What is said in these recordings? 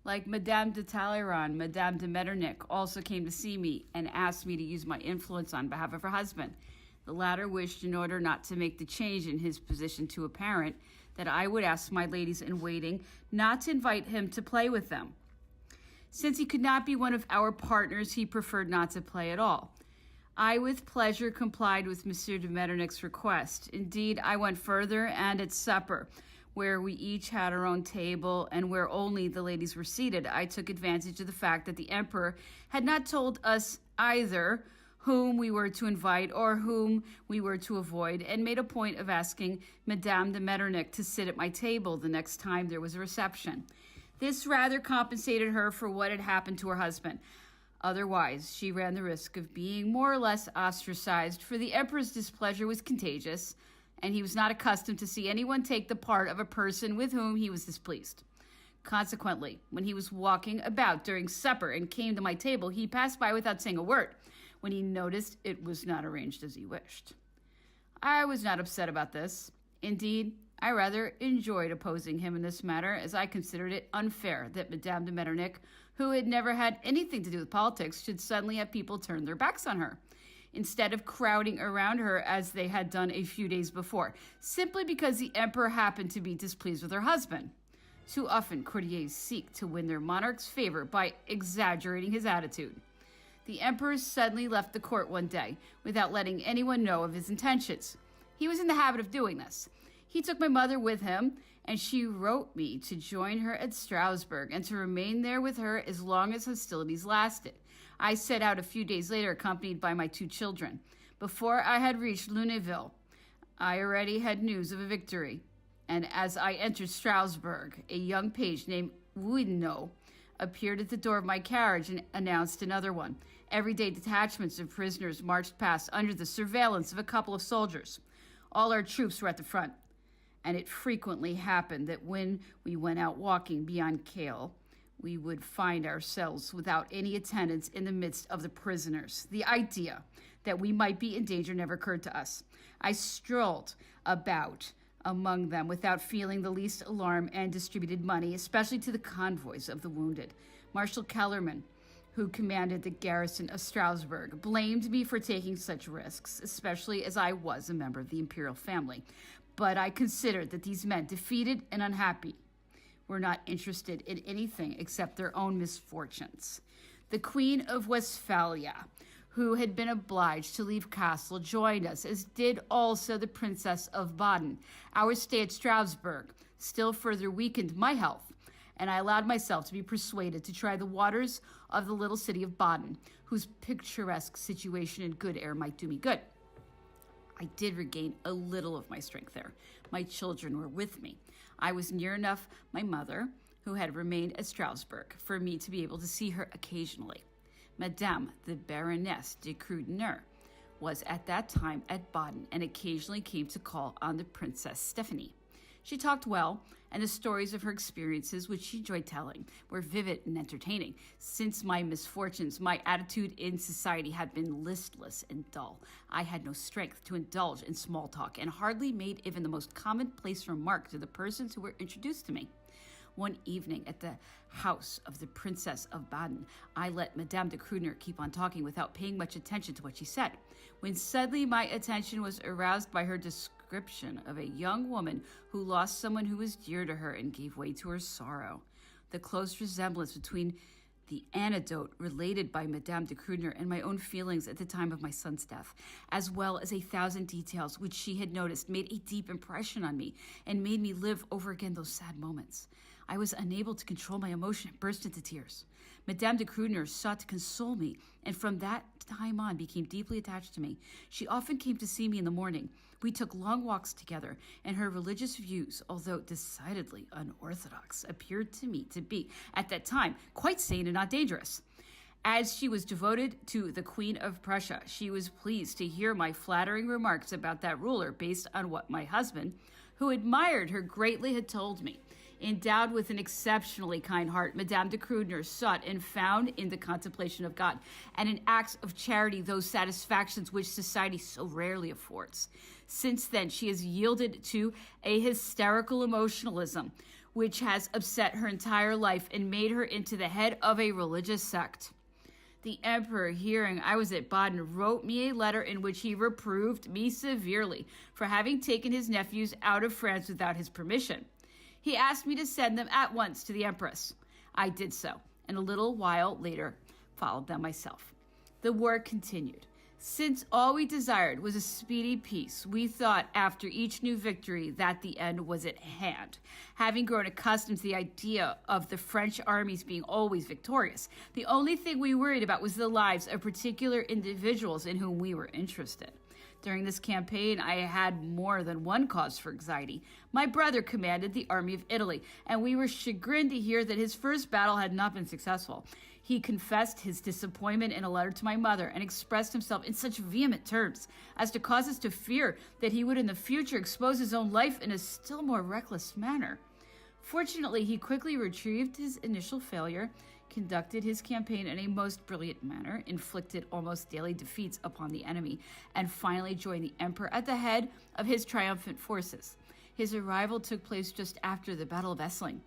Like Madame de Talleyrand, Madame de Metternich also came to see me and asked me to use my influence on behalf of her husband. The latter wished, in order not to make the change in his position too apparent, that I would ask my ladies in waiting not to invite him to play with them. Since he could not be one of our partners, he preferred not to play at all. I with pleasure complied with Monsieur de Metternich's request. Indeed, I went further, and at supper, where we each had our own table and where only the ladies were seated, I took advantage of the fact that the emperor had not told us either whom we were to invite or whom we were to avoid, and made a point of asking Madame de Metternich to sit at my table the next time there was a reception. This rather compensated her for what had happened to her husband. Otherwise, she ran the risk of being more or less ostracized, for the emperor's displeasure was contagious, and he was not accustomed to see anyone take the part of a person with whom he was displeased. Consequently, when he was walking about during supper and came to my table, he passed by without saying a word, when he noticed it was not arranged as he wished. I was not upset about this. Indeed, I rather enjoyed opposing him in this matter, as I considered it unfair that Madame de Metternich, who had never had anything to do with politics, should suddenly have people turn their backs on her, instead of crowding around her as they had done a few days before, simply because the emperor happened to be displeased with her husband. Too often, courtiers seek to win their monarch's favor by exaggerating his attitude. The emperor suddenly left the court one day without letting anyone know of his intentions. He was in the habit of doing this. He took my mother with him, and she wrote me to join her at Strasbourg and to remain there with her as long as hostilities lasted. I set out a few days later, accompanied by my 2 children. Before I had reached Lunéville, I already had news of a victory, and as I entered Strasbourg, a young page named Wouinot appeared at the door of my carriage and announced another one. Everyday detachments of prisoners marched past under the surveillance of a couple of soldiers. All our troops were at the front, and it frequently happened that when we went out walking beyond Kehl, we would find ourselves without any attendants in the midst of the prisoners. The idea that we might be in danger never occurred to us. I strolled about among them without feeling the least alarm and distributed money, especially to the convoys of the wounded. Marshal Kellerman, who commanded the garrison of Strasbourg, blamed me for taking such risks, especially as I was a member of the imperial family. But I considered that these men, defeated and unhappy, were not interested in anything except their own misfortunes. The Queen of Westphalia, who had been obliged to leave Kassel, joined us, as did also the Princess of Baden. Our stay at Strasbourg still further weakened my health, and I allowed myself to be persuaded to try the waters of the little city of Baden, whose picturesque situation and good air might do me good. I did regain a little of my strength there. My children were with me. I was near enough my mother, who had remained at Strasbourg, for me to be able to see her occasionally. Madame the Baroness de Krudener was at that time at Baden and occasionally came to call on the Princess Stephanie. She talked well, and the stories of her experiences, which she enjoyed telling, were vivid and entertaining. Since my misfortunes, my attitude in society had been listless and dull. I had no strength to indulge in small talk and hardly made even the most commonplace remark to the persons who were introduced to me. One evening at the house of the Princess of Baden, I let Madame de Krudener keep on talking without paying much attention to what she said, when suddenly my attention was aroused by her description of a young woman who lost someone who was dear to her and gave way to her sorrow. The close resemblance between the anecdote related by Madame de Krudener and my own feelings at the time of my son's death, as well as 1,000 details which she had noticed, made a deep impression on me and made me live over again those sad moments. I was unable to control my emotion and burst into tears. Madame de Krudener sought to console me, and from that time on became deeply attached to me. She often came to see me in the morning. We took long walks together, and her religious views, although decidedly unorthodox, appeared to me to be, at that time, quite sane and not dangerous. As she was devoted to the Queen of Prussia, she was pleased to hear my flattering remarks about that ruler based on what my husband, who admired her greatly, had told me. Endowed with an exceptionally kind heart, Madame de Krudener sought and found in the contemplation of God and in acts of charity those satisfactions which society so rarely affords. Since then, she has yielded to a hysterical emotionalism, which has upset her entire life and made her into the head of a religious sect. The emperor, hearing I was at Baden, wrote me a letter in which he reproved me severely for having taken his nephews out of France without his permission. He asked me to send them at once to the empress. I did so, and a little while later followed them myself. The war continued. Since all we desired was a speedy peace, we thought after each new victory that the end was at hand. Having grown accustomed to the idea of the French armies being always victorious, the only thing we worried about was the lives of particular individuals in whom we were interested. During this campaign, I had more than one cause for anxiety. My brother commanded the army of Italy, and we were chagrined to hear that his first battle had not been successful. He confessed his disappointment in a letter to my mother and expressed himself in such vehement terms as to cause us to fear that he would in the future expose his own life in a still more reckless manner. Fortunately, he quickly retrieved his initial failure, conducted his campaign in a most brilliant manner, inflicted almost daily defeats upon the enemy, and finally joined the emperor at the head of his triumphant forces. His arrival took place just after the Battle of Essling,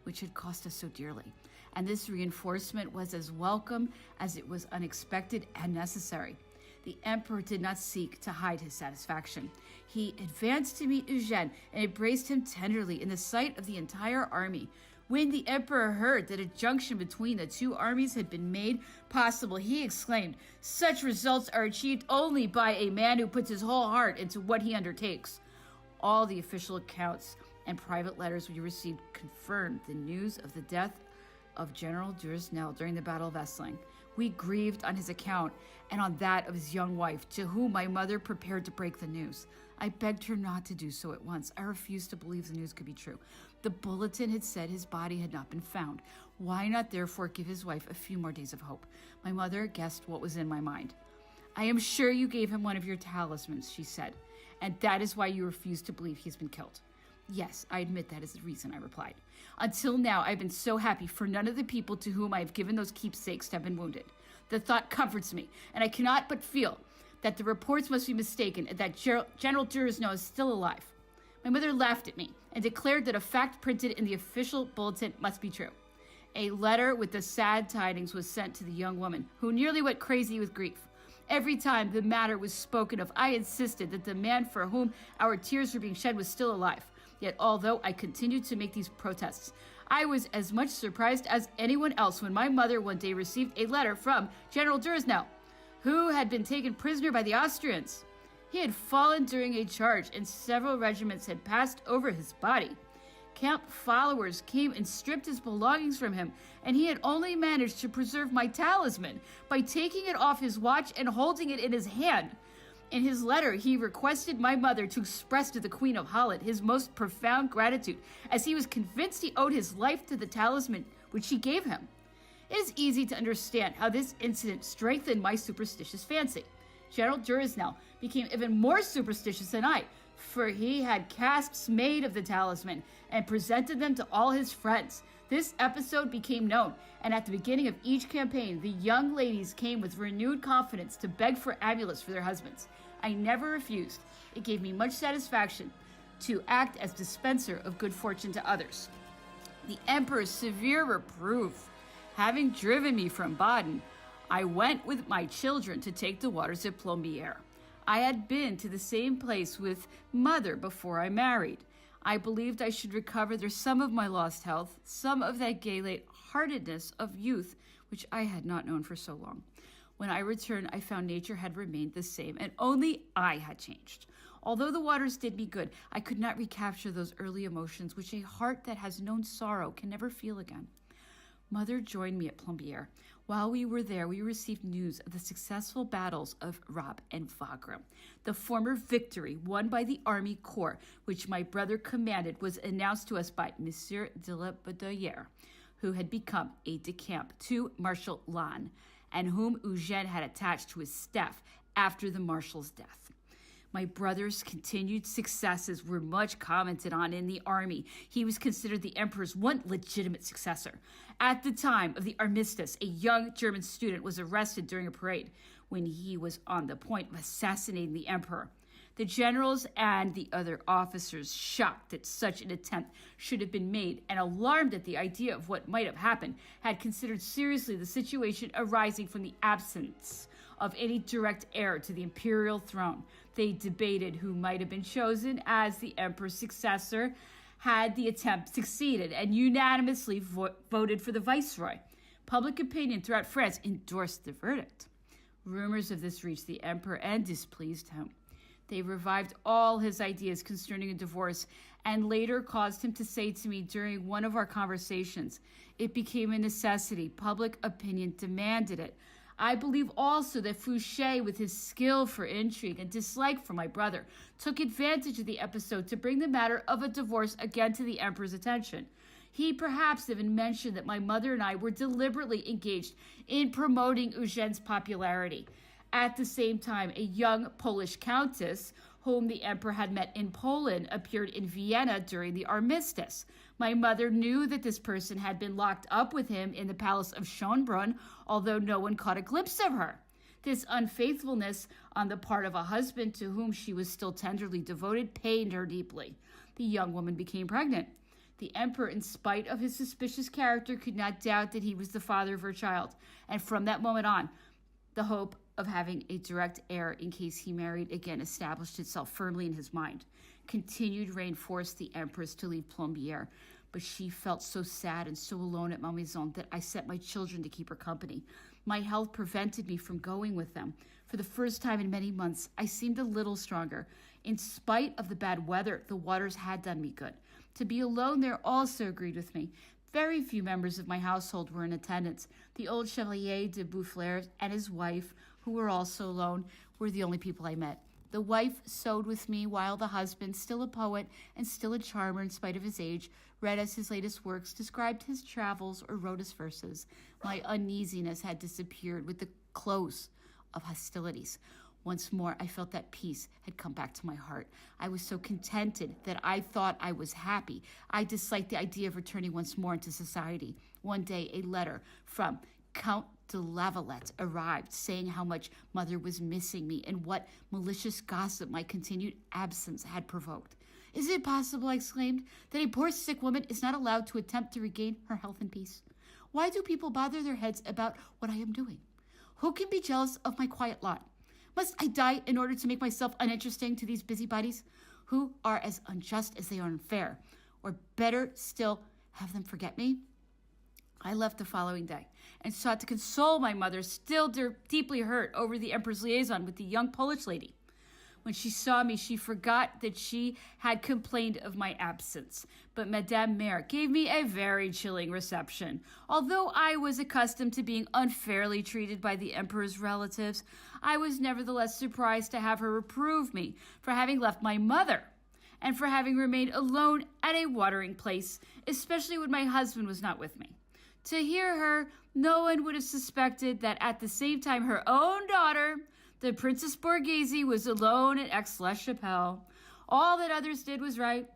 which had cost us so dearly, and this reinforcement was as welcome as it was unexpected and necessary. The emperor did not seek to hide his satisfaction. He advanced to meet Eugène and embraced him tenderly in the sight of the entire army. When the emperor heard that a junction between the two armies had been made possible, he exclaimed, "Such results are achieved only by a man who puts his whole heart into what he undertakes." All the official accounts and private letters we received confirmed the news of the death of General Duresnel during the Battle of Essling. We grieved on his account and on that of his young wife, to whom my mother prepared to break the news. I begged her not to do so at once. I refused to believe the news could be true. The bulletin had said his body had not been found. Why not therefore give his wife a few more days of hope? My mother guessed what was in my mind. "I am sure you gave him one of your talismans," she said, "and that is why you refuse to believe he has been killed." "Yes, I admit that is the reason," I replied. "Until now, I've been so happy, for none of the people to whom I have given those keepsakes have been wounded. The thought comforts me, and I cannot but feel that the reports must be mistaken and that General Duresnel is still alive." My mother laughed at me and declared that a fact printed in the official bulletin must be true. A letter with the sad tidings was sent to the young woman, who nearly went crazy with grief. Every time the matter was spoken of, I insisted that the man for whom our tears were being shed was still alive. Yet although I continued to make these protests, I was as much surprised as anyone else when my mother one day received a letter from General Duresnel, who had been taken prisoner by the Austrians. He had fallen during a charge, and several regiments had passed over his body. Camp followers came and stripped his belongings from him, and he had only managed to preserve my talisman by taking it off his watch and holding it in his hand. In his letter, he requested my mother to express to the Queen of Holland his most profound gratitude, as he was convinced he owed his life to the talisman which she gave him. It is easy to understand how this incident strengthened my superstitious fancy. General Duresnel became even more superstitious than I, for he had casts made of the talisman and presented them to all his friends. This episode became known, and at the beginning of each campaign, the young ladies came with renewed confidence to beg for amulets for their husbands. I never refused. It gave me much satisfaction to act as dispenser of good fortune to others. The emperor's severe reproof having driven me from Baden, I went with my children to take the waters of Plombières. I had been to the same place with mother before I married. I believed I should recover there some of my lost health, some of that gay light-heartedness of youth which I had not known for so long. When I returned, I found nature had remained the same, and only I had changed. Although the waters did me good, I could not recapture those early emotions which a heart that has known sorrow can never feel again. Mother joined me at Plombières. While we were there, we received news of the successful battles of Raab and Wagram. The former victory, won by the army corps, which my brother commanded, was announced to us by Monsieur de la Baudoyer, who had become aide-de-camp to Marshal Lannes, and whom Eugène had attached to his staff after the marshal's death. My brother's continued successes were much commented on in the army. He was considered the emperor's one legitimate successor. At the time of the armistice, a young German student was arrested during a parade when he was on the point of assassinating the emperor. The generals and the other officers, shocked that such an attempt should have been made and alarmed at the idea of what might have happened, had considered seriously the situation arising from the absence of any direct heir to the imperial throne. They debated who might have been chosen as the emperor's successor had the attempt succeeded, and unanimously voted for the viceroy. Public opinion throughout France endorsed the verdict. Rumors of this reached the emperor and displeased him. They revived all his ideas concerning a divorce and later caused him to say to me during one of our conversations, "It became a necessity. Public opinion demanded it." I believe also that Fouché, with his skill for intrigue and dislike for my brother, took advantage of the episode to bring the matter of a divorce again to the emperor's attention. He perhaps even mentioned that my mother and I were deliberately engaged in promoting Eugene's popularity. At the same time, a young Polish countess, whom the emperor had met in Poland, appeared in Vienna during the armistice. My mother knew that this person had been locked up with him in the palace of Schönbrunn, although no one caught a glimpse of her. This unfaithfulness on the part of a husband to whom she was still tenderly devoted pained her deeply. The young woman became pregnant. The emperor, in spite of his suspicious character, could not doubt that he was the father of her child, and from that moment on, the hope of having a direct heir in case he married again established itself firmly in his mind. Continued reign forced the empress to leave Plombières, but she felt so sad and so alone at Malmaison that I sent my children to keep her company. My health prevented me from going with them. For the first time in many months, I seemed a little stronger. In spite of the bad weather, the waters had done me good. To be alone there also agreed with me. Very few members of my household were in attendance. The old Chevalier de Boufflers and his wife, who were also alone, were the only people I met. The wife sewed with me while the husband, still a poet and still a charmer in spite of his age, read us his latest works, described his travels, or wrote us verses. My uneasiness had disappeared with the close of hostilities. Once more, I felt that peace had come back to my heart. I was so contented that I thought I was happy. I disliked the idea of returning once more into society. One day, a letter from Count de Lavalette arrived, saying how much mother was missing me and what malicious gossip my continued absence had provoked. "Is it possible," I exclaimed, "that a poor sick woman is not allowed to attempt to regain her health and peace? Why do people bother their heads about what I am doing? Who can be jealous of my quiet lot? Must I die in order to make myself uninteresting to these busybodies, who are as unjust as they are unfair? Or better still, have them forget me?" I left the following day and sought to console my mother, still deeply hurt over the emperor's liaison with the young Polish lady. When she saw me, she forgot that she had complained of my absence. But Madame Mère gave me a very chilling reception. Although I was accustomed to being unfairly treated by the emperor's relatives, I was nevertheless surprised to have her reprove me for having left my mother and for having remained alone at a watering place, especially when my husband was not with me. To hear her, no one would have suspected that at the same time her own daughter, the Princess Borghese, was alone at Aix-la-Chapelle. All that others did was right.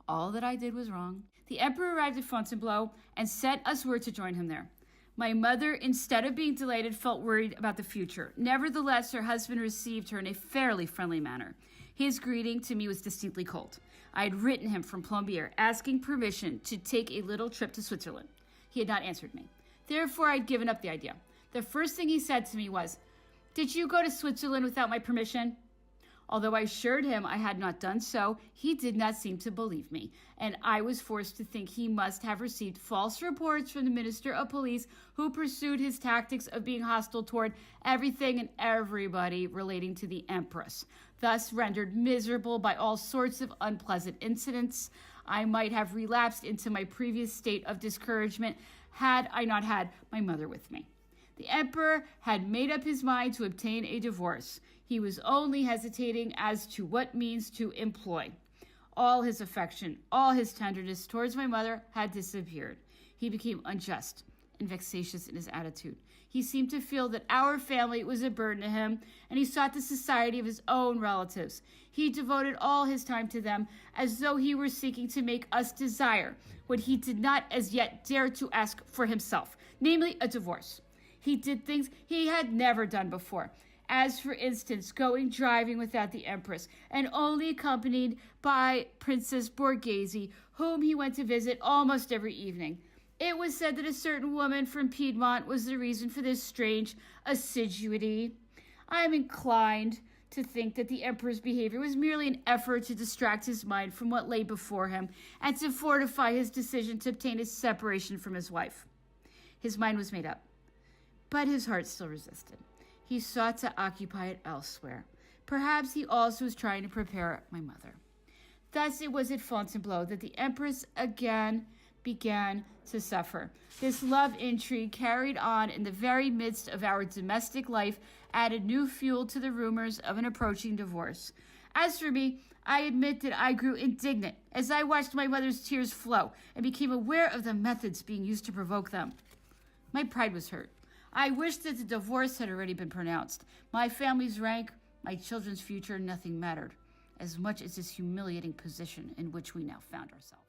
All that I did was wrong. The emperor arrived at Fontainebleau and sent us word to join him there. My mother, instead of being delighted, felt worried about the future. Nevertheless, her husband received her in a fairly friendly manner. His greeting to me was distinctly cold. I had written him from Plombières, asking permission to take a little trip to Switzerland. He had not answered me. Therefore, I had given up the idea. The first thing he said to me was, "Did you go to Switzerland without my permission?" Although I assured him I had not done so, he did not seem to believe me, and I was forced to think he must have received false reports from the Minister of Police, who pursued his tactics of being hostile toward everything and everybody relating to the Empress. Thus, rendered miserable by all sorts of unpleasant incidents, I might have relapsed into my previous state of discouragement had I not had my mother with me. The emperor had made up his mind to obtain a divorce. He was only hesitating as to what means to employ. All his affection, all his tenderness towards my mother had disappeared. He became unjust and vexatious in his attitude. He seemed to feel that our family was a burden to him, and he sought the society of his own relatives. He devoted all his time to them, as though he were seeking to make us desire what he did not as yet dare to ask for himself, namely a divorce. He did things he had never done before, as for instance, going driving without the Empress, and only accompanied by Princess Borghese, whom he went to visit almost every evening. It was said that a certain woman from Piedmont was the reason for this strange assiduity. I am inclined to think that the Emperor's behavior was merely an effort to distract his mind from what lay before him and to fortify his decision to obtain his separation from his wife. His mind was made up, but his heart still resisted. He sought to occupy it elsewhere. Perhaps he also was trying to prepare my mother. Thus it was at Fontainebleau that the Empress again began to suffer. This love intrigue, carried on in the very midst of our domestic life, added new fuel to the rumors of an approaching divorce. As for me, I admit that I grew indignant as I watched my mother's tears flow and became aware of the methods being used to provoke them. My pride was hurt. I wished that the divorce had already been pronounced. My family's rank, my children's future, nothing mattered as much as this humiliating position in which we now found ourselves.